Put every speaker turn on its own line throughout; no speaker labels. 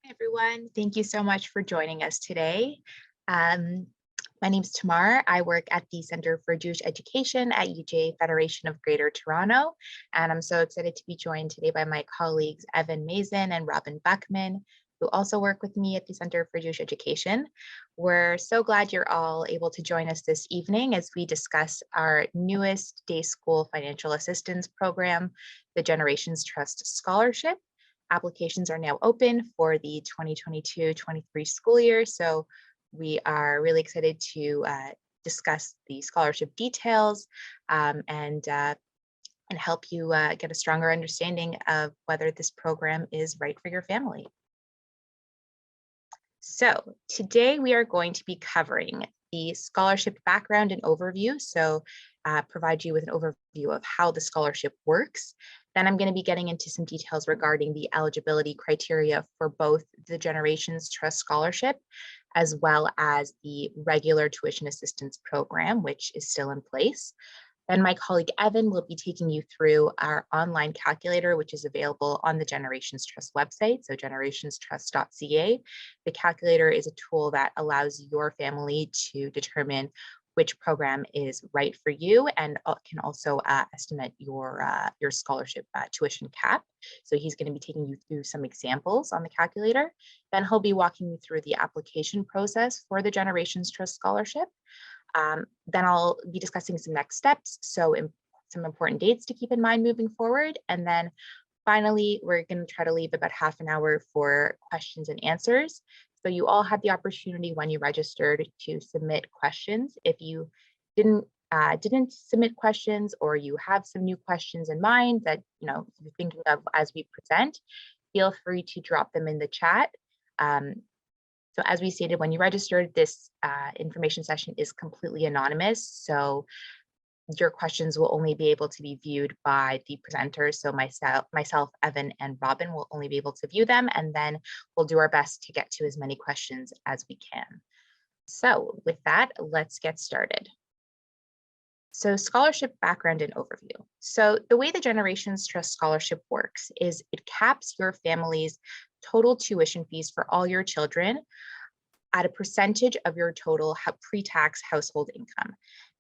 Hi, everyone. Thank you so much for joining us today. Um, my name is Tamar. I work at the Center for Jewish Education at UJ Federation of Greater Toronto, and I'm so excited to be joined today by my colleagues Evan Mazin and Robin Buckman, who also work with me at the Center for Jewish Education. We're so glad you're all able to join us this evening as we discuss our newest day school financial assistance program, the Generations Trust Scholarship. Applications are now open for the 2022-23 school year. So we are really excited to discuss the scholarship details and help you get a stronger understanding of whether this program is right for your family. So today we are going to be covering the scholarship background and overview. So provide you with an overview of how the scholarship works. Then I'm going to be getting into some details regarding the eligibility criteria for both the Generations Trust Scholarship, as well as the regular tuition assistance program, which is still in place. Then my colleague Evan will be taking you through our online calculator, which is available on the Generations Trust website, so generationstrust.ca. The calculator is a tool that allows your family to determine which program is right for you and can also estimate your scholarship tuition cap. So he's going to be taking you through some examples on the calculator. Then he'll be walking you through the application process for the Generations Trust Scholarship. Then I'll be discussing some next steps, so some important dates to keep in mind moving forward. And then finally, we're going to try to leave about half an hour for questions and answers. So you all had the opportunity when you registered to submit questions. If you didn't submit questions, or you have some new questions in mind that you're thinking of as we present, feel free to drop them in the chat. So as we stated, when you registered, this information session is completely anonymous. So your questions will only be able to be viewed by the presenters. So myself, Evan, and Robin will only be able to view them, and then we'll do our best to get to as many questions as we can. So with that, let's get started. So scholarship background and overview. So the way the Generations Trust Scholarship works is it caps your family's total tuition fees for all your children at a percentage of your total pre-tax household income.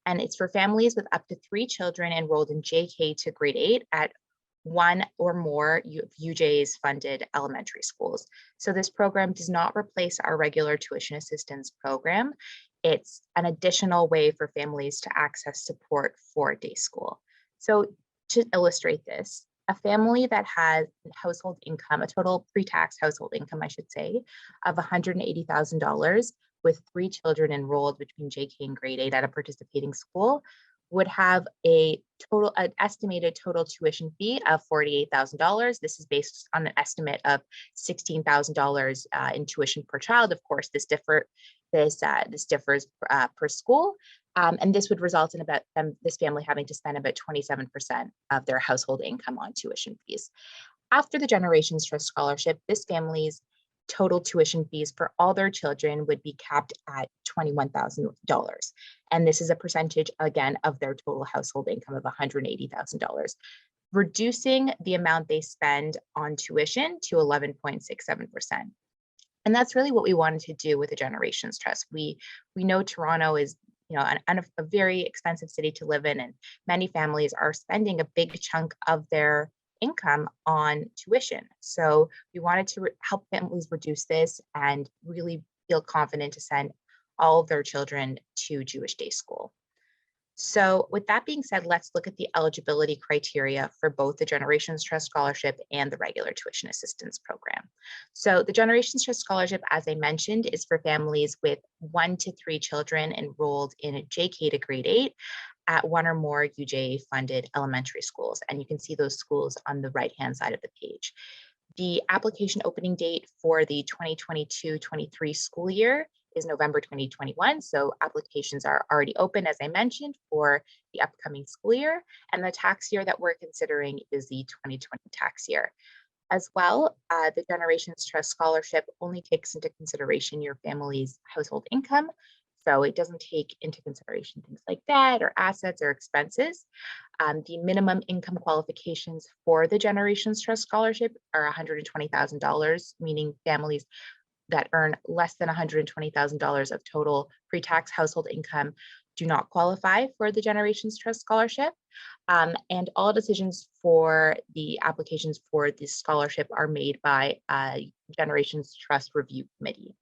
And it's for families with up to 3 children enrolled in JK to grade 8 at one or more of UJ's funded elementary schools. So this program does not replace our regular tuition assistance program. It's an additional way for families to access support for day school. So to illustrate this, a family that has household income, a total pre-tax household income, I should say, of $180,000 with 3 children enrolled between JK and grade 8 at a participating school would have an estimated total tuition fee of $48,000. This is based on an estimate of $16,000 in tuition per child. Of course, this differs per school. And this would result in this family having to spend about 27% of their household income on tuition fees. After the Generations Trust Scholarship, this family's total tuition fees for all their children would be capped at $21,000. And this is a percentage, again, of their total household income of $180,000, reducing the amount they spend on tuition to 11.67%. And that's really what we wanted to do with the Generations Trust. We know Toronto is a very expensive city to live in, and many families are spending a big chunk of their income on tuition. So we wanted to help families reduce this and really feel confident to send all of their children to Jewish day school. So with that being said, let's look at the eligibility criteria for both the Generations Trust Scholarship and the regular tuition assistance program. So the Generations Trust Scholarship, as I mentioned, is for families with 1 to 3 children enrolled in a JK to grade 8 at one or more UJ funded elementary schools. And you can see those schools on the right-hand side of the page. The application opening date for the 2022-23 school year is November 2021. So applications are already open, as I mentioned, for the upcoming school year. And the tax year that we're considering is the 2020 tax year. As well, the Generations Trust Scholarship only takes into consideration your family's household income. So it doesn't take into consideration things like debt or assets or expenses. The minimum income qualifications for the Generations Trust Scholarship are $120,000, meaning families that earn less than $120,000 of total pre-tax household income do not qualify for the Generations Trust Scholarship. And all decisions for the applications for this scholarship are made by a Generations Trust Review Committee.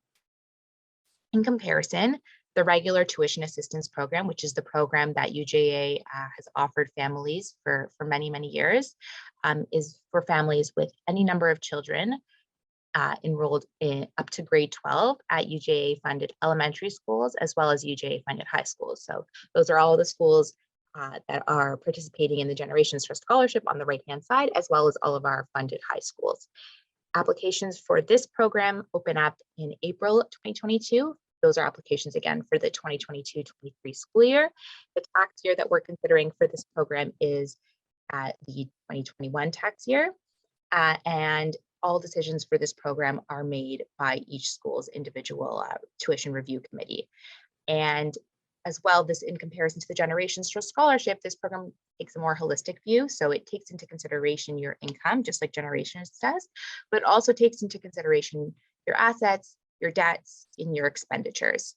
In comparison, the regular tuition assistance program, which is the program that UJA has offered families for many, many years, is for families with any number of children enrolled in up to grade 12 at UJA funded elementary schools, as well as UJA funded high schools. So those are all the schools that are participating in the Generations Trust Scholarship on the right-hand side, as well as all of our funded high schools. Applications for this program open up in April 2022. Those are applications again for the 2022-23 school year. The tax year that we're considering for this program is the 2021 tax year. And all decisions for this program are made by each school's individual tuition review committee. And as well, this in comparison to the Generations Trust Scholarship, this program takes a more holistic view. So it takes into consideration your income, just like Generations does, but also takes into consideration your assets, your debts, and your expenditures.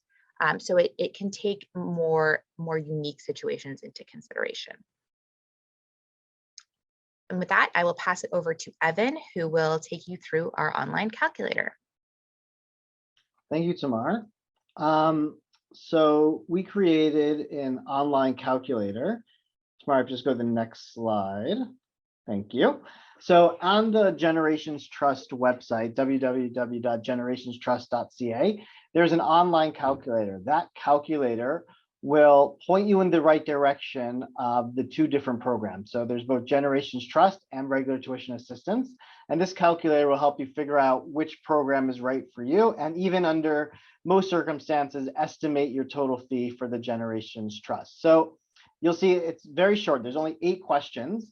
So it can take more unique situations into consideration. And with that, I will pass it over to Evan, who will take you through our online calculator.
Thank you, Tamar. So we created an online calculator. Tamar, just go to the next slide. Thank you. So on the Generations Trust website, www.generationstrust.ca, there's an online calculator. That calculator will point you in the right direction of the two different programs. So there's both Generations Trust and regular tuition assistance. And this calculator will help you figure out which program is right for you. And even under most circumstances, estimate your total fee for the Generations Trust. So you'll see it's very short. There's only 8 questions.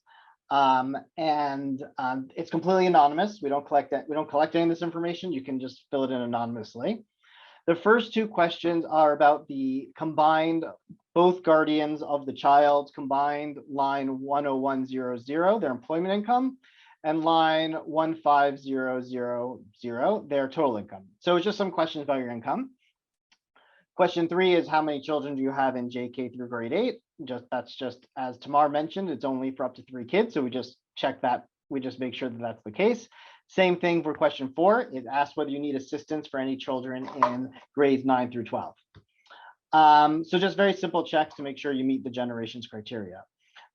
It's completely anonymous. We don't collect that. We don't collect any of this information. You can just fill it in anonymously. The first 2 questions are about the combined, both guardians of the child combined line 10100, their employment income, and line 15000, their total income. So it's just some questions about your income. Question 3 is how many children do you have in JK through grade 8? That's just as Tamar mentioned, it's only for up to 3 kids. So we just check that. We just make sure that that's the case. Same thing for question 4. It asks whether you need assistance for any children in grades 9 through 12. So just very simple checks to make sure you meet the Generations criteria.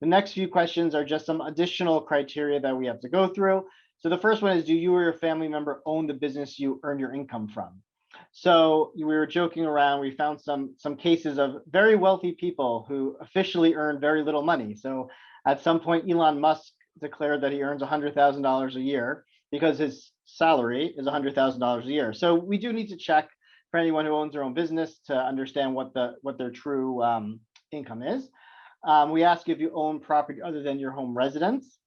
The next few questions are just some additional criteria that we have to go through. So the first one is, do you or your family member own the business you earn your income from? So we were joking around, we found some cases of very wealthy people who officially earn very little money. So at some point, Elon Musk declared that he earns $100,000 a year because his salary is $100,000 a year. So we do need to check for anyone who owns their own business to understand what their true income is. We ask if you own property other than your home residence,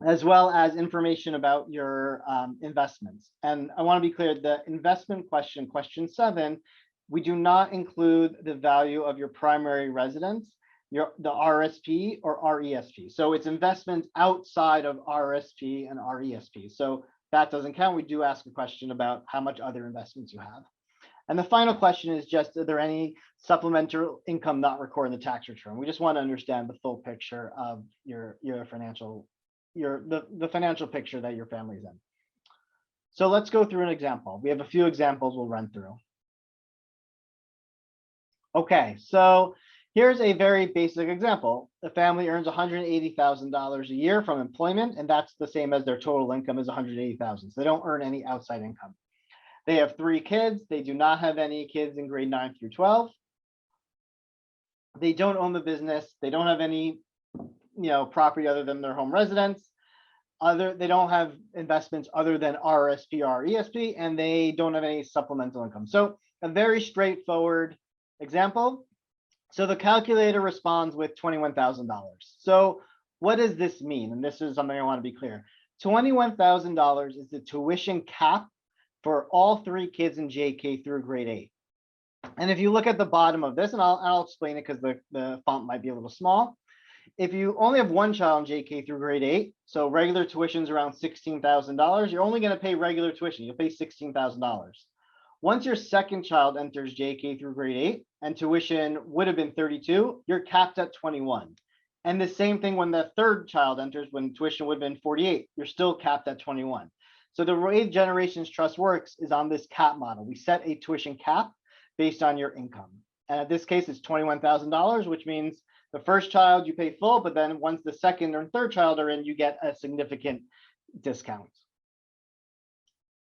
as well as information about your investments. And I want to be clear, the investment question, question 7, we do not include the value of your primary residence, the RSP or RESP. So it's investments outside of RSP and RESP. So that doesn't count. We do ask a question about how much other investments you have. And the final question is just, are there any supplemental income not recorded in the tax return? We just want to understand the full picture of your financial, the financial picture that your family's in. So let's go through an example. We have a few examples we'll run through. Okay, so here's a very basic example. The family earns $180,000 a year from employment, and that's the same as their total income is $180,000. So they don't earn any outside income. They have 3 kids. They do not have any kids in grade 9 through 12. They don't own the business. They don't have any, property other than their home residence. They don't have investments other than RSP or ESP, and they don't have any supplemental income. So a very straightforward example. So the calculator responds with $21,000. So what does this mean? And this is something I want to be clear. $21,000 is the tuition cap for all 3 kids in JK through grade 8. And if you look at the bottom of this, and I'll explain it because the font might be a little small. If you only have one child in JK through grade 8, so regular tuition is around $16,000, you're only going to pay regular tuition. You'll pay $16,000. Once your second child enters JK through grade 8 and tuition would have been 32, you're capped at 21. And the same thing when the third child enters, when tuition would have been 48, you're still capped at 21. So the way Generations Trust works is on this cap model. We set a tuition cap based on your income. And in this case, it's $21,000, which means the first child you pay full, but then once the second or third child are in, you get a significant discount.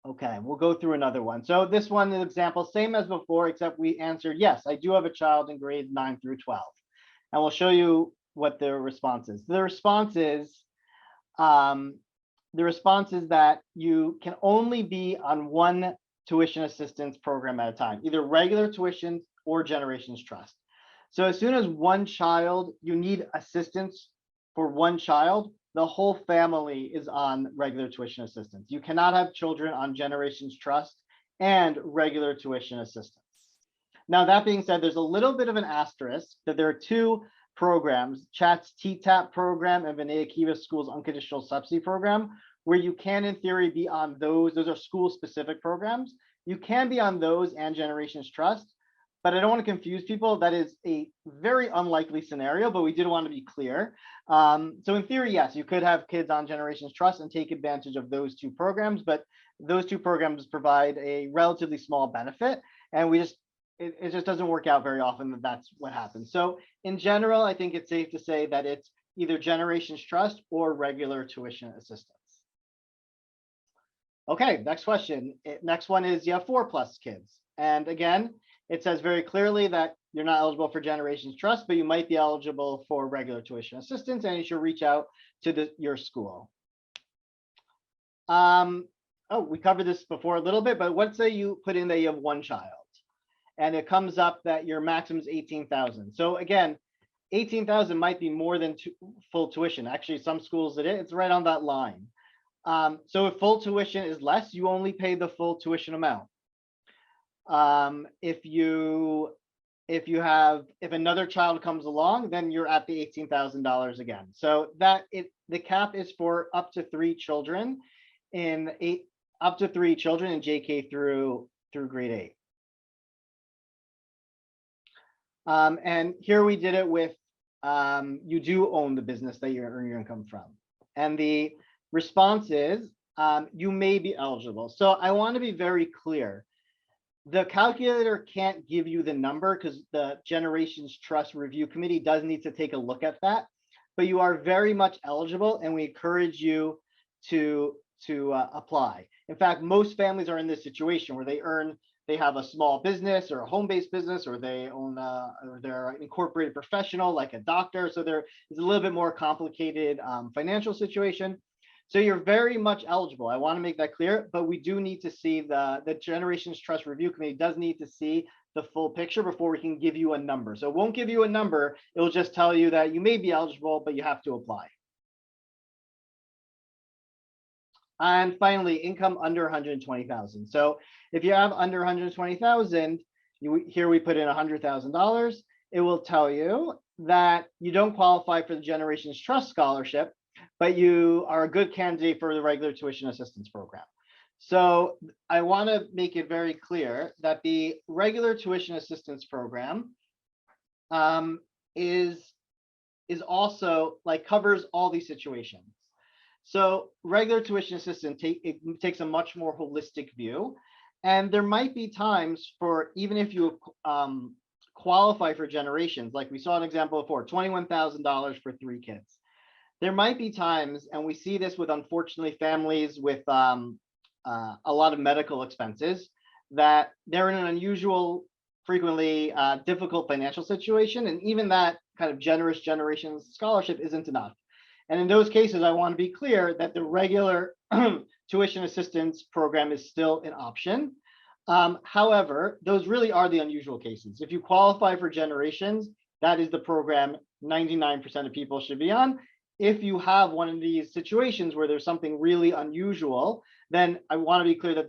Okay, we'll go through another one. So this one, an example, same as before, except we answered, yes, I do have a child in grades 9 through 12. And we'll show you what the response is. The response is that you can only be on one tuition assistance program at a time, either regular tuition or Generations Trust. So as soon as one child, you need assistance for one child, the whole family is on regular tuition assistance. You cannot have children on Generations Trust and regular tuition assistance. Now, that being said, there's a little bit of an asterisk that there are two programs, Chat's TTAP program and B'nai Akiva School's Unconditional Subsidy program, where you can, in theory, be on those. Those are school-specific programs. You can be on those and Generations Trust, but I don't want to confuse people. That is a very unlikely scenario, but we did want to be clear. So in theory, yes, you could have kids on Generations Trust and take advantage of those two programs, but those two programs provide a relatively small benefit, and it just doesn't work out very often that that's what happens. So in general, I think it's safe to say that it's either Generations Trust or regular tuition assistance. Okay, next question. Next one is you have 4+ kids. And again, it says very clearly that you're not eligible for Generations Trust, but you might be eligible for regular tuition assistance, and you should reach out to your school. We covered this before a little bit, but let's say you put in that you have one child, and it comes up that your maximum is 18,000. So again, 18,000 might be more than full tuition. Actually, some schools it's right on that line. So if full tuition is less, you only pay the full tuition amount. If another child comes along, then you're at the $18,000 again. So the cap is for up to 3 children in JK through grade 8. And here we did it with you do own the business that you earn your income from, and the response is you may be eligible. So I want to be very clear. The calculator can't give you the number because the Generations Trust Review Committee does need to take a look at that, but you are very much eligible, and we encourage you to apply. In fact, most families are in this situation where they have a small business or a home-based business, or they own or they're an incorporated professional like a doctor. So there is a little bit more complicated financial situation. So you're very much eligible. I want to make that clear, but we do need to see the Generations Trust Review Committee does need to see the full picture before we can give you a number. So it won't give you a number. It will just tell you that you may be eligible, but you have to apply. And finally, income under 120,000. So if you have under 120,000, here we put in $100,000. It will tell you that you don't qualify for the Generations Trust scholarship, but you are a good candidate for the regular tuition assistance program. So I want to make it very clear that the regular tuition assistance program is also covers all these situations. So regular tuition assistance takes a much more holistic view, and there might be times for, even if you qualify for Generations, like we saw an example before, $21,000 for 3 kids. There might be times, and we see this with, unfortunately, families with a lot of medical expenses, that they're in an unusual, frequently difficult financial situation, and even that kind of generous Generations scholarship isn't enough. And in those cases, I want to be clear that the regular tuition assistance program is still an option. However, those really are the unusual cases. If you qualify for Generations, that is the program 99% of people should be on. if you have one of these situations where there's something really unusual, then I want to be clear that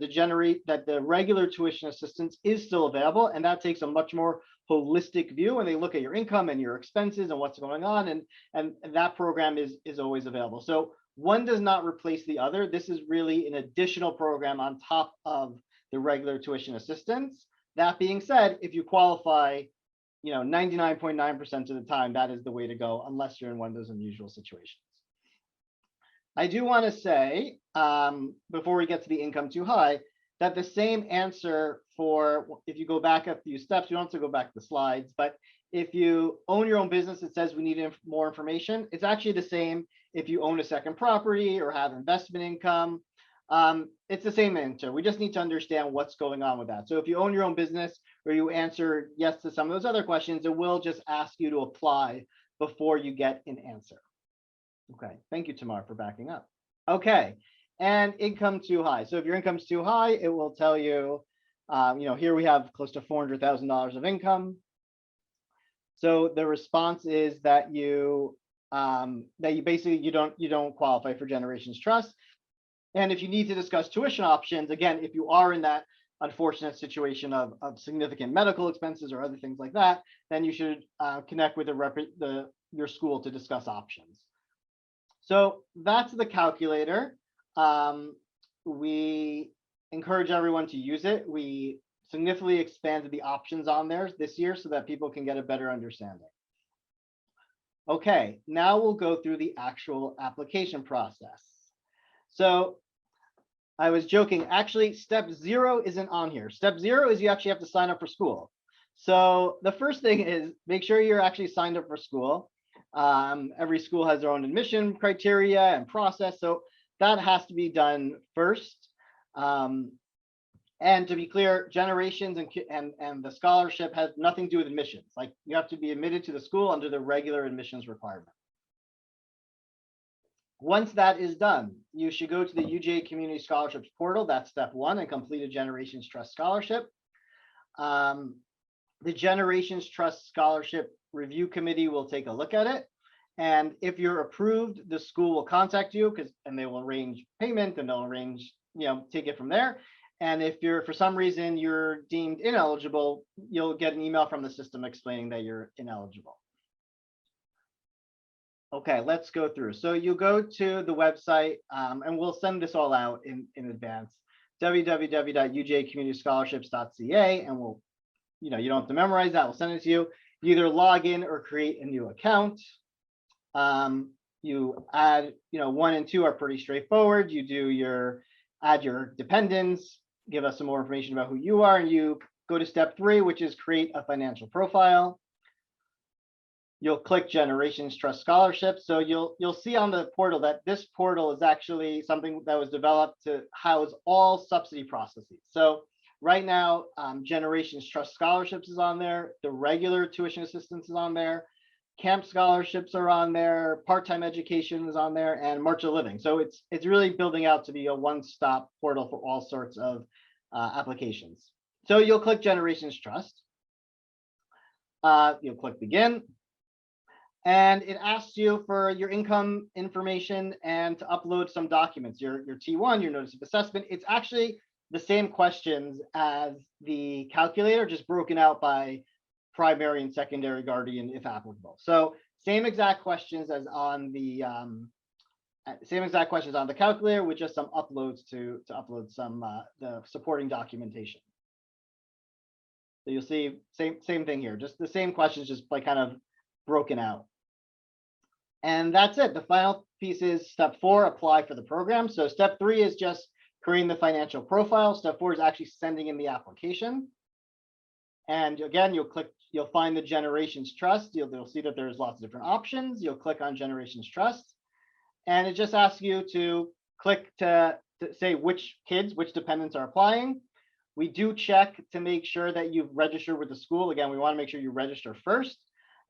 the regular tuition assistance is still available, and that takes a much more holistic view, and they look at your income and your expenses and what's going on, and that program is always available. So one does not replace the other. This is really an additional program on top of the regular tuition assistance. That being said, if you qualify, 99.9% of the time, that is the way to go, unless you're in one of those unusual situations. I do want to say, before we get to the income too high, that the same answer for, if you go back a few steps, you don't have to go back to the slides, but if you own your own business, it says we need more information. It's actually the same if you own a second property or have investment income. It's the same answer. We just need to understand what's going on with that. So if you own your own business or you answer yes to some of those other questions, it will just ask you to apply before you get an answer. Okay, thank you, Tamar, for backing up. Okay, and income too high. So if your income's too high, it will tell you, here we have close to $400,000 of income. So the response is that you basically you don't qualify for Generations Trust. And if you need to discuss tuition options, again, if you are in that unfortunate situation of significant medical expenses or other things like that, then you should connect with your school to discuss options. So that's the calculator. We encourage everyone to use it. We significantly expanded the options on there this year so that people can get a better understanding. Okay, now we'll go through the actual application process. So I was joking, actually step 0 isn't on here. Step 0 is you actually have to sign up for school. So the first thing is make sure you're actually signed up for school. Every school has their own admission criteria and process. So that has to be done first. And to be clear, Generations and the scholarship has nothing to do with admissions. Like you have to be admitted to the school under the regular admissions requirement. Once that is done, you should go to the UJ Community Scholarships portal. That's step 1, and complete a Generations Trust scholarship. The Generations Trust Scholarship Review Committee will take a look at it. And if you're approved, the school will contact you and they will arrange payment and they'll arrange, take it from there. And if for some reason you're deemed ineligible, you'll get an email from the system explaining that you're ineligible. Okay, let's go through. So you go to the website, and we'll send this all out in advance, www.ujcommunityscholarships.ca, and we'll, you don't have to memorize that. We'll send it to you. You either log in or create a new account. You add, 1 and 2 are pretty straightforward. You do add your dependents, give us some more information about who you are, and you go to step 3, which is create a financial profile. You'll click Generations Trust Scholarship. So you'll see on the portal that this portal is actually something that was developed to house all subsidy processes. So right now, Generations Trust Scholarships is on there. The regular tuition assistance is on there. Camp scholarships are on there. Part-time education is on there, and March of Living. So it's really building out to be a one-stop portal for all sorts of applications. So you'll click Generations Trust. You'll click Begin. And it asks you for your income information and to upload some documents, your T1, your notice of assessment. It's actually the same questions as the calculator, just broken out by primary and secondary guardian, if applicable. So same exact questions as on the calculator, with just some uploads to upload some the supporting documentation. So you'll see same thing here, just the same questions, just like kind of broken out. And that's it. The final piece is step 4, apply for the program. So step 3 is just creating the financial profile. Step 4 is actually sending in the application. And again, you'll find the Generations Trust. You'll see that there's lots of different options. You'll click on Generations Trust, and it just asks you to click to say which dependents are applying. We do check to make sure that you've registered with the school. Again, we want to make sure you register first.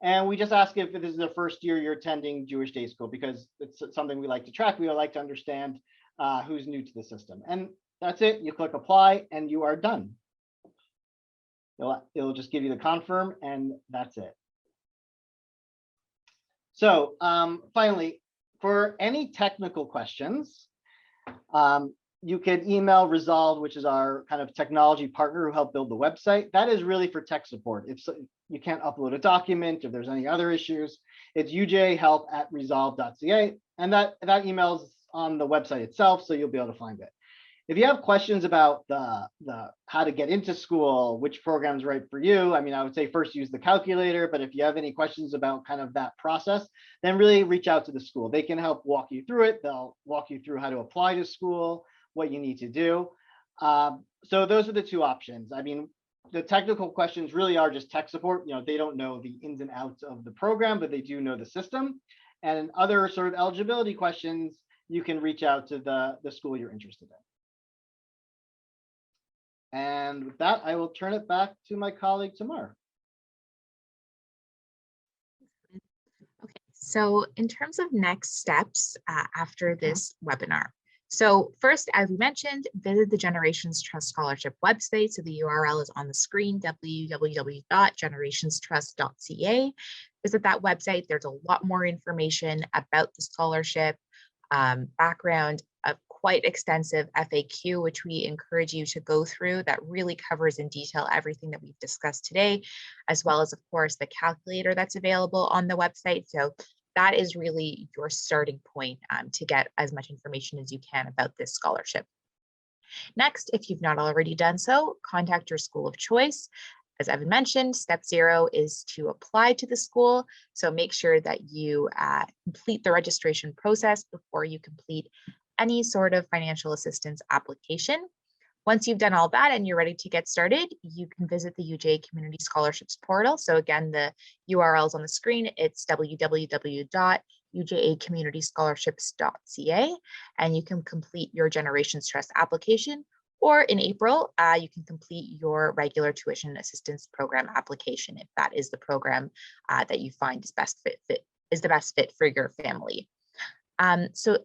And we just ask if this is the first year you're attending Jewish day school, because it's something we like to track. We like to understand who's new to the system. And that's it. You click apply and you are done. It'll just give you the confirm, and that's it. So finally, for any technical questions, you can email Resolve, which is our kind of technology partner who helped build the website. That is really for tech support. If you can't upload a document, if there's any other issues, it's ujhelp@resolve.ca, and that email is on the website itself, so you'll be able to find it. If you have questions about the how to get into school, which program's right for you, I mean, I would say first use the calculator, but if you have any questions about kind of that process, then really reach out to the school. They can help walk you through it. They'll walk you through how to apply to school, what you need to do. So those are the two options. I mean, the technical questions really are just tech support. You know, they don't know the ins and outs of the program, but they do know the system. And other sort of eligibility questions, you can reach out to the school you're interested in. And with that, I will turn it back to my colleague, Tamar.
Okay, so in terms of next steps after this webinar. So first, as we mentioned, visit the Generations Trust Scholarship website. So the URL is on the screen, www.generationstrust.ca. Visit that website. There's a lot more information about the scholarship, background, a quite extensive FAQ, which we encourage you to go through, that really covers in detail everything that we've discussed today, as well as, of course, the calculator that's available on the website. So that is really your starting point to get as much information as you can about this scholarship. Next, if you've not already done so, contact your school of choice. As Evan mentioned, step 0 is to apply to the school. So make sure that you complete the registration process before you complete any sort of financial assistance application. Once you've done all that and you're ready to get started, you can visit the UJ Community Scholarships portal. So again, the URL is on the screen. It's www.ujacommunityscholarships.ca, and you can complete your Generations Trust application. Or in April, you can complete your regular tuition assistance program application if that is the program that you find is the best fit for your family. So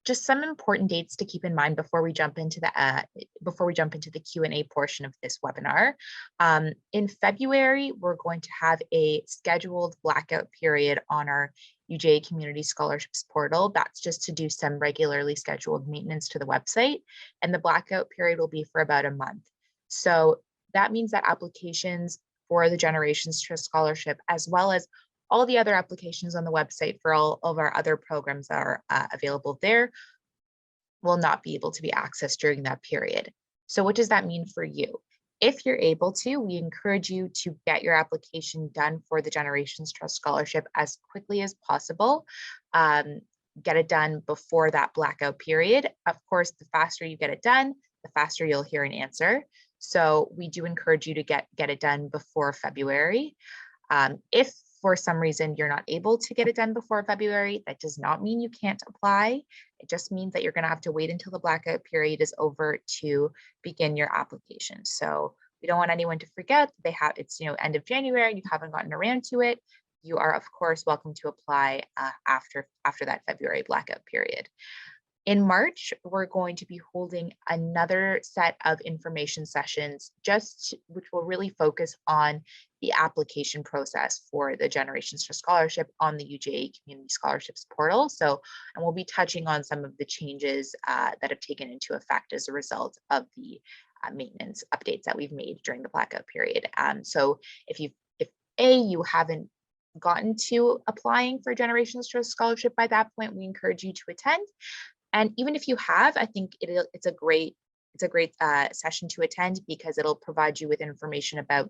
just some important dates to keep in mind before we jump into the Q&A portion of this webinar. In February, we're going to have a scheduled blackout period on our UJ Community Scholarships portal. That's just to do some regularly scheduled maintenance to the website, and the blackout period will be for about a month. So that means that applications for the Generations Trust Scholarship, as well as all the other applications on the website for all of our other programs that are available there, will not be able to be accessed during that period. So what does that mean for you? If you're able to, we encourage you to get your application done for the Generations Trust Scholarship as quickly as possible. Get it done before that blackout period. Of course, the faster you get it done, the faster you'll hear an answer. So we do encourage you to get it done before February. If for some reason you're not able to get it done before February, that does not mean you can't apply. It just means that you're going to have to wait until the blackout period is over to begin your application. So we don't want anyone to forget it's end of January and you haven't gotten around to it. You are of course welcome to apply after that February blackout period. In March, we're going to be holding another set of information sessions, which will really focus on the application process for the Generations Trust Scholarship on the UJ Community Scholarships portal. And we'll be touching on some of the changes that have taken into effect as a result of the maintenance updates that we've made during the blackout period. So if you haven't gotten to applying for Generations Trust Scholarship by that point, we encourage you to attend. And even if you have, I think it's a great session to attend because it'll provide you with information about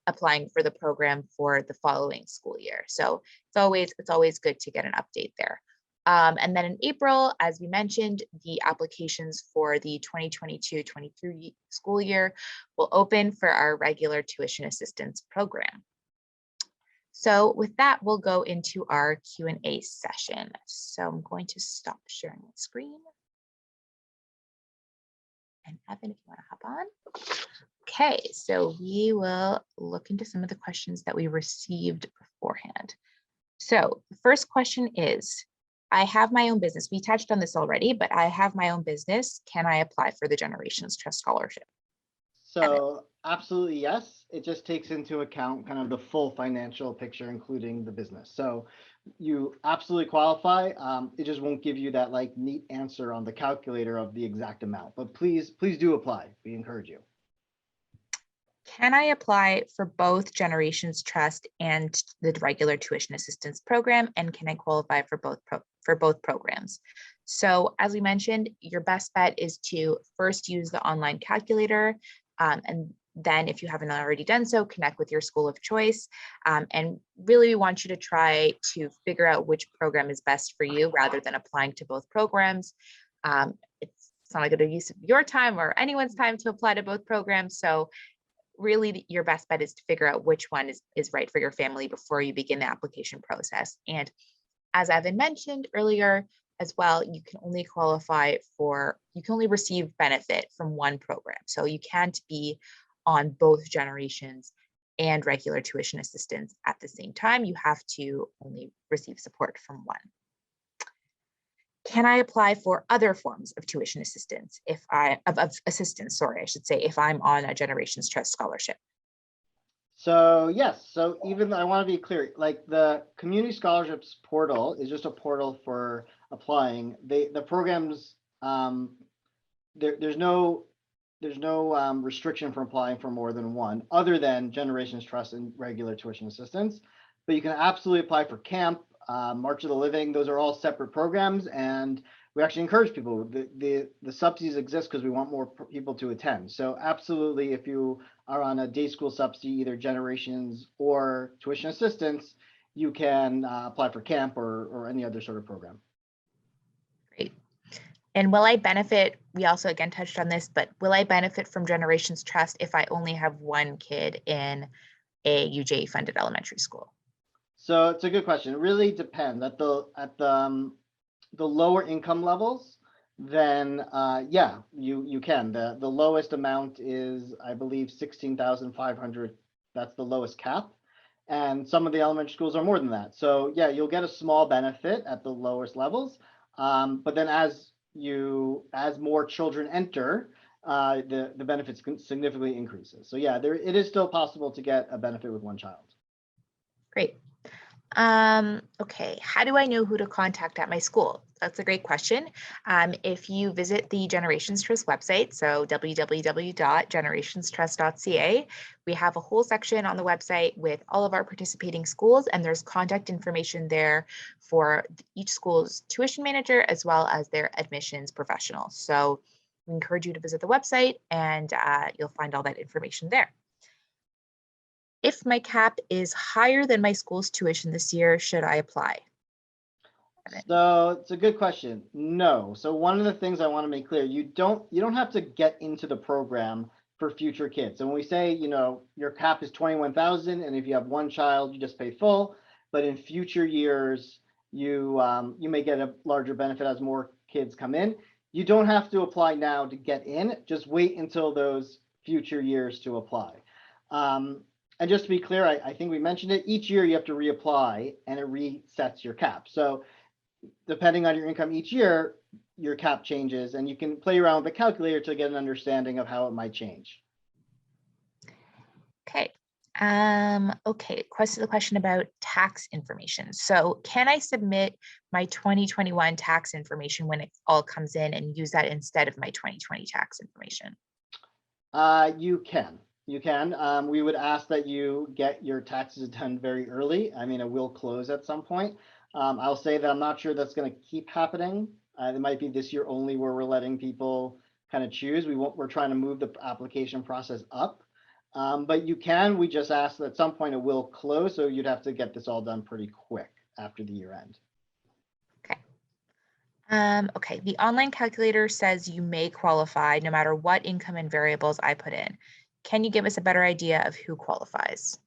applying for the program for the following school year. So it's always good to get an update there. And then in April, as we mentioned, the applications for the 2022-23 school year will open for our regular tuition assistance program. So with that, we'll go into our Q&A session. So I'm going to stop sharing my screen. And Evan, if you want to hop on. Okay, so we will look into some of the questions that we received beforehand. So the first question is, I have my own business. We touched on this already, but I have my own business. Can I apply for the Generations Trust Scholarship?
So absolutely yes. It just takes into account kind of the full financial picture, including the business. So you absolutely qualify. It just won't give you that like neat answer on the calculator of the exact amount, but please do apply. We encourage you.
Can I apply for both Generations Trust and the regular tuition assistance program? And can I qualify for both programs? So as we mentioned, your best bet is to first use the online calculator. And then if you haven't already done so, connect with your school of choice. And really we want you to try to figure out which program is best for you rather than applying to both programs. It's not a good use of your time or anyone's time to apply to both programs. So really your best bet is to figure out which one is right for your family before you begin the application process. And as Evan mentioned earlier as well, you can only receive benefit from one program. So you can't be on both Generations and regular tuition assistance at the same time. You have to only receive support from one. Can I apply for other forms of tuition assistance if assistance, sorry, I should say, if I'm on a Generations Trust scholarship?
So yes, so even I want to be clear, like the community scholarships portal is just a portal for applying. The programs, there's no restriction for applying for more than one, other than Generations Trust and regular tuition assistance. But you can absolutely apply for camp, March of the Living. Those are all separate programs, and we actually encourage people. The subsidies exist because we want more people to attend. So absolutely, if you are on a day school subsidy, either Generations or tuition assistance, you can apply for camp or any other sort of program.
Great. And will I benefit, we also again touched on this, but will I benefit from Generations Trust if I only have one kid in a UJ funded elementary school?
So it's a good question. It really depends. At the lower income levels, then yeah, you can. The lowest amount is, I believe, 16,500. That's the lowest cap. And some of the elementary schools are more than that. So yeah, you'll get a small benefit at the lowest levels. But then as more children enter, the benefits significantly increases. So yeah, it is still possible to get a benefit with one child.
Great. Okay, how do I know who to contact at my school? That's a great question. If you visit the Generations Trust website, so www.generationstrust.ca, we have a whole section on the website with all of our participating schools, and there's contact information there for each school's tuition manager as well as their admissions professional. So we encourage you to visit the website and you'll find all that information there. If my cap is higher than my school's tuition this year, should I apply?
So it's a good question. No. So one of the things I want to make clear, you don't have to get into the program for future kids. And when we say, your cap is 21,000, and if you have one child, you just pay full. But in future years, you may get a larger benefit as more kids come in. You don't have to apply now to get in. Just wait until those future years to apply. And just to be clear, I think we mentioned it, each year you have to reapply and it resets your cap. So depending on your income each year, your cap changes, and you can play around with the calculator to get an understanding of how it might change.
Okay. Okay, the question about tax information. So can I submit my 2021 tax information when it all comes in and use that instead of my 2020 tax information?
You can. We would ask that you get your taxes done very early. I mean, it will close at some point. I'll say that I'm not sure that's going to keep happening. It might be this year only where we're letting people kind of choose. We're trying to move the application process up. But you can. We just ask that at some point it will close. So you'd have to get this all done pretty quick after the year end.
Okay. Okay, the online calculator says you may qualify no matter what income and variables I put in. Can you give us a better idea of who qualifies?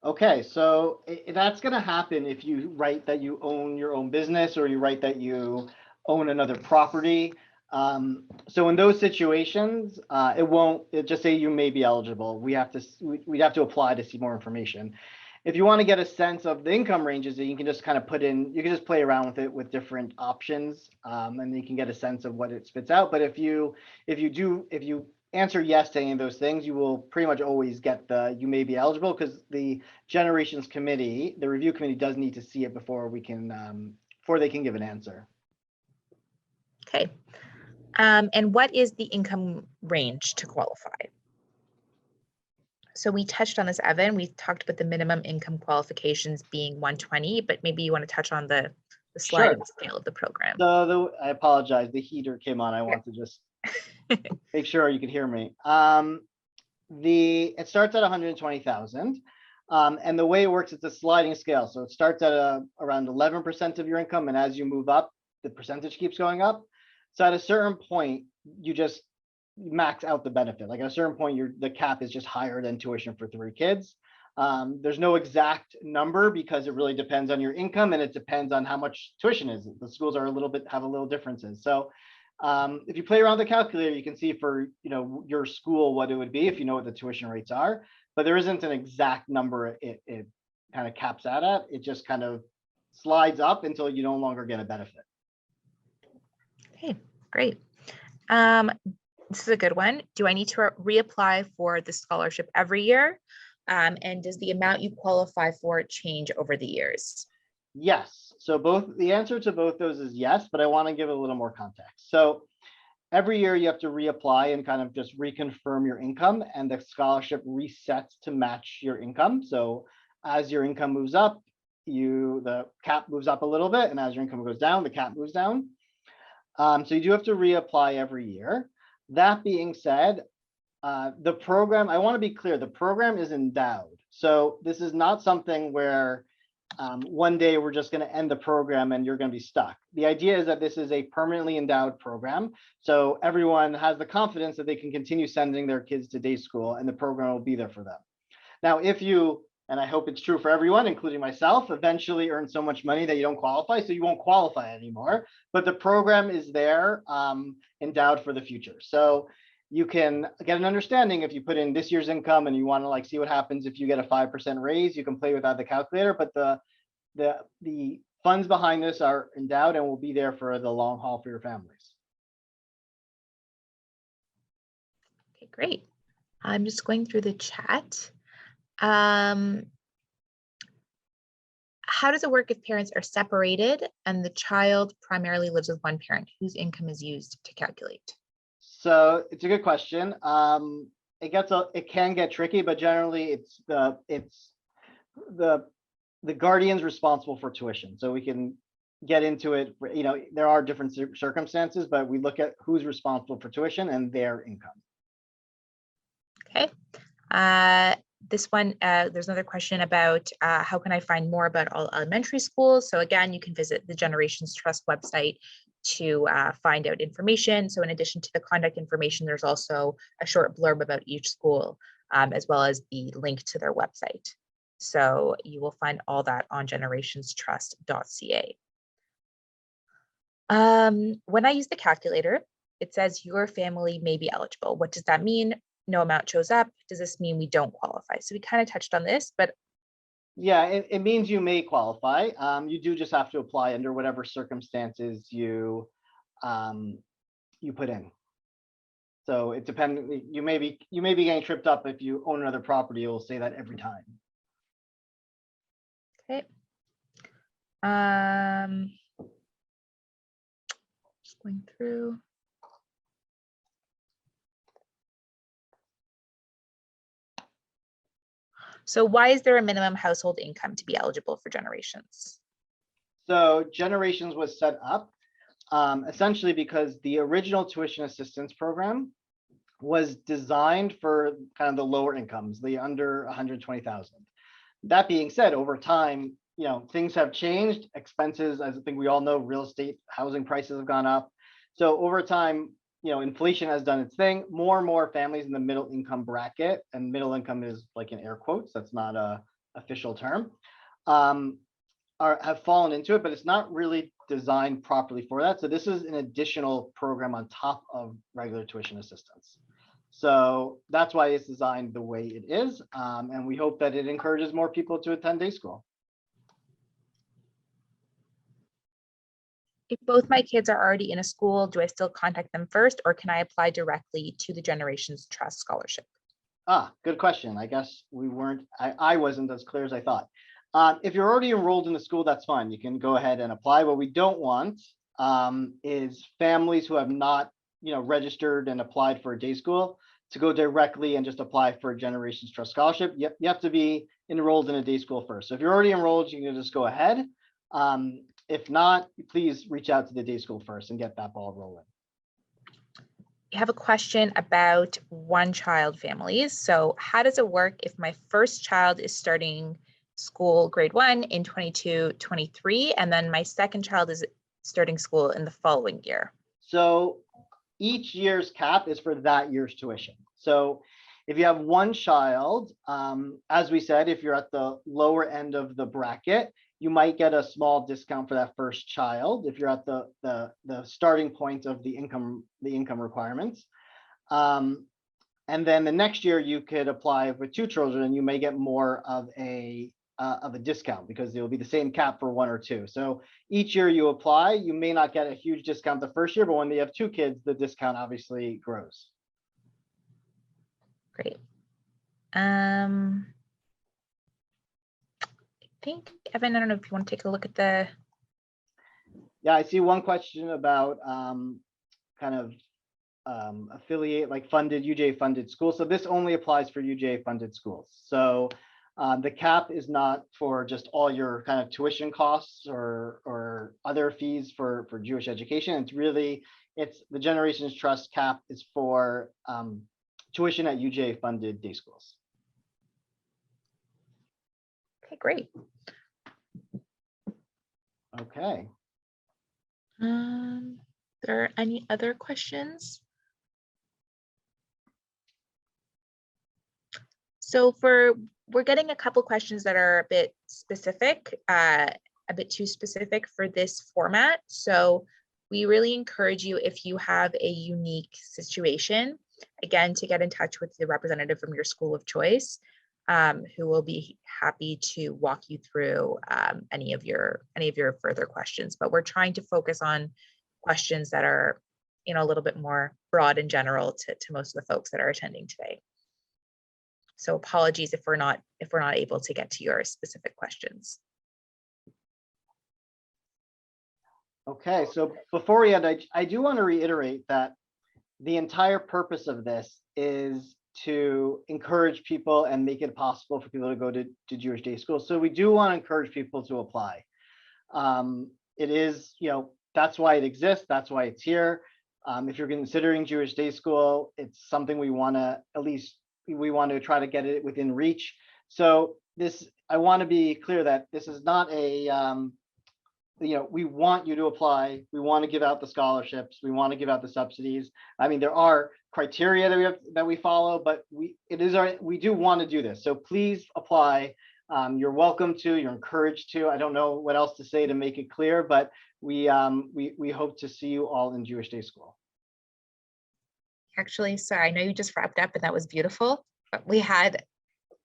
Okay, so that's going to happen if you write that you own your own business or you write that you own another property. So in those situations, it just say you may be eligible. We'd have to apply to see more information. If you want to get a sense of the income ranges, you can just kind of you can just play around with it with different options, and you can get a sense of what it spits out. But if you answer yes to any of those things, you will pretty much always get the you may be eligible, because the generations committee, the review committee, does need to see it before we can before they can give an answer.
Okay. And what is the income range to qualify? So we touched on this, Evan. We talked about the minimum income qualifications being 120, but maybe you want to touch on the sliding scale of the program.
So I apologize, the heater came on. I want to just make sure you can hear me. It starts at 120,000. And the way it works, it's a sliding scale. So it starts at around 11% of your income, and as you move up, the percentage keeps going up. So at a certain point, you just max out the benefit. Like at a certain point, the cap is just higher than tuition for 3 kids. There's no exact number because it really depends on your income, and it depends on how much tuition is. The schools are have a little differences. So if you play around the calculator, you can see for your school what it would be if you know what the tuition rates are. But there isn't an exact number it kind of caps out at. It just kind of slides up until you no longer get a benefit.
Okay, great. This is a good one. Do I need to reapply for the scholarship every year? And does the amount you qualify for change over the years?
Yes. So the answer to both those is yes, but I want to give a little more context. So every year you have to reapply and kind of just reconfirm your income, and the scholarship resets to match your income. So as your income moves up, the cap moves up a little bit, and as your income goes down, the cap moves down. So you do have to reapply every year. That being said, the program, I want to be clear, the program is endowed. So this is not something where one day we're just going to end the program and you're going to be stuck. The idea is that this is a permanently endowed program. So everyone has the confidence that they can continue sending their kids to day school, and the program will be there for them. Now, if you, and I hope it's true for everyone, including myself, eventually earn so much money that you don't qualify, so you won't qualify anymore. But the program is there, endowed for the future. So you can get an understanding if you put in this year's income and you want to see what happens if you get a 5% raise. You can play without the calculator, but the funds behind this are endowed and will be there for the long haul for your families.
Okay, great. I'm just going through the chat. How does it work if parents are separated and the child primarily lives with one parent? Whose income is used to calculate?
So it's a good question. It can get tricky, but generally it's the guardian's responsible for tuition. So we can get into it. There are different circumstances, but we look at who's responsible for tuition and their income.
Okay. This one, there's another question about how can I find more about all elementary schools? So again, you can visit the Generations Trust website to find out information. So in addition to the contact information, there's also a short blurb about each school, as well as the link to their website. So you will find all that on generationstrust.ca. When I use the calculator, it says your family may be eligible. What does that mean? No amount shows up. Does this mean we don't qualify? So we kind of touched on this, but
yeah, it means you may qualify. You do just have to apply under whatever circumstances you put in. So it depends. You may be getting tripped up if you own another property. It will say that every time.
okay. Just going through. So why is there a minimum household income to be eligible for Generations?
So Generations was set up essentially because the original tuition assistance program was designed for kind of the lower incomes, the under 120,000. That being said, over time, things have changed. Expenses, as I think we all know, real estate, housing prices have gone up. So over time, inflation has done its thing. More and more families in the middle income bracket, and middle income is like in air quotes, that's not a official term, have fallen into it, but it's not really designed properly for that. So this is an additional program on top of regular tuition assistance. So that's why it's designed the way it is. And we hope that it encourages more people to attend day school.
If both my kids are already in a school, do I still contact them first, or can I apply directly to the Generations Trust Scholarship?
Good question. I guess I wasn't as clear as I thought. If you're already enrolled in the school, that's fine. You can go ahead and apply. What we don't want is families who have not, registered and applied for a day school to go directly and just apply for a Generations Trust Scholarship. You have to be enrolled in a day school first. So if you're already enrolled, you can just go ahead. If not, please reach out to the day school first and get that ball rolling.
I have a question about one-child families. So how does it work if my first child is starting school grade 1 in 22-23, and then my second child is starting school in the following year?
So each year's cap is for that year's tuition. So if you have one child, as we said, if you're at the lower end of the bracket, you might get a small discount for that first child if you're at the starting point of the income requirements. And then the next year you could apply with 2 children and you may get more of a discount because it will be the same cap for 1 or 2. So each year you apply, you may not get a huge discount the first year, but when you have 2 kids, the discount obviously grows.
Great. I think, Evan, I don't know if you want to take a look at the.
Yeah, I see one question about affiliate, like funded, UJ funded schools. So this only applies for UJ funded schools. So the cap is not for just all your kind of tuition costs or other fees for Jewish education. It's the Generations Trust cap is for tuition at UJ funded day schools.
Okay, great.
Okay.
There are any other questions? So we're getting a couple questions that are a bit specific, a bit too specific for this format. So we really encourage you, if you have a unique situation, again, to get in touch with the representative from your school of choice, who will be happy to walk you through any of your further questions. But we're trying to focus on questions that are, a little bit more broad and general to most of the folks that are attending today. So apologies if we're not able to get to your specific questions.
Okay, so before we end, I do want to reiterate that the entire purpose of this is to encourage people and make it possible for people to go to Jewish day school. So we do want to encourage people to apply. It is, that's why it exists. That's why it's here. If you're considering Jewish day school, it's something we want to try to get it within reach. So I want to be clear that this is not a, we want you to apply. We want to give out the scholarships. We want to give out the subsidies. I mean, there are criteria that we follow, but we do want to do this. So please apply. You're welcome to. You're encouraged to. I don't know what else to say to make it clear, but we hope to see you all in Jewish Day School.
Actually, sorry, I know you just wrapped up and that was beautiful, but we had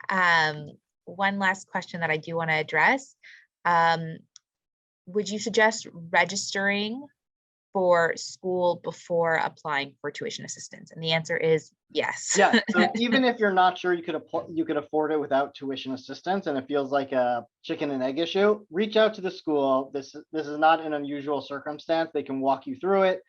one last question that I do want to address. Would you suggest registering for school before applying for tuition assistance? And the answer is yes.
Yeah. So even if you're not sure you could afford it without tuition assistance, and it feels like a chicken and egg issue, reach out to the school. This is not an unusual circumstance. They can walk you through it.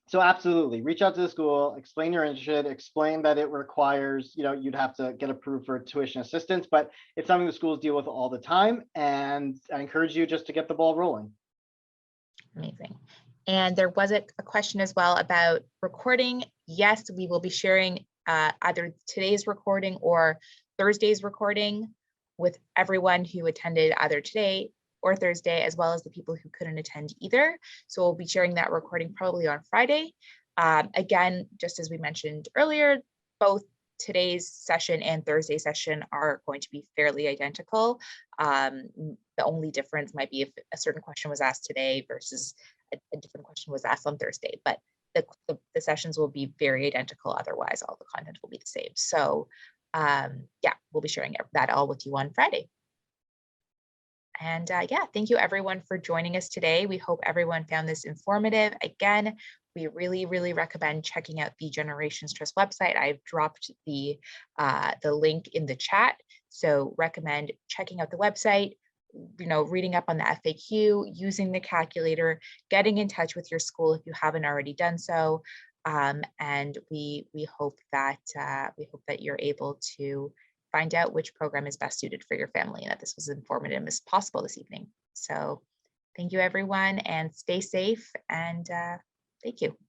So absolutely, reach out to the school, explain you're interested, explain that it requires, you'd have to get approved for tuition assistance, but it's something the schools deal with all the time. And I encourage you just to get the ball rolling.
Amazing. And there was a question as well about recording. Yes, we will be sharing either today's recording or Thursday's recording with everyone who attended either today or Thursday, as well as the people who couldn't attend either. So we'll be sharing that recording probably on Friday. Again, just as we mentioned earlier, both today's session and Thursday session are going to be fairly identical. The only difference might be if a certain question was asked today versus a different question was asked on Thursday, but the sessions will be very identical. Otherwise, all the content will be the same. So yeah, we'll be sharing that all with you on Friday. And yeah, thank you everyone for joining us today. We hope everyone found this informative. Again, we really, really recommend checking out the Generations Trust website. I've dropped the link in the chat. So recommend checking out the website, reading up on the FAQ, using the calculator, getting in touch with your school if you haven't already done so. And we hope that you're able to find out which program is best suited for your family and that this was informative as possible this evening. So thank you everyone and stay safe and thank you.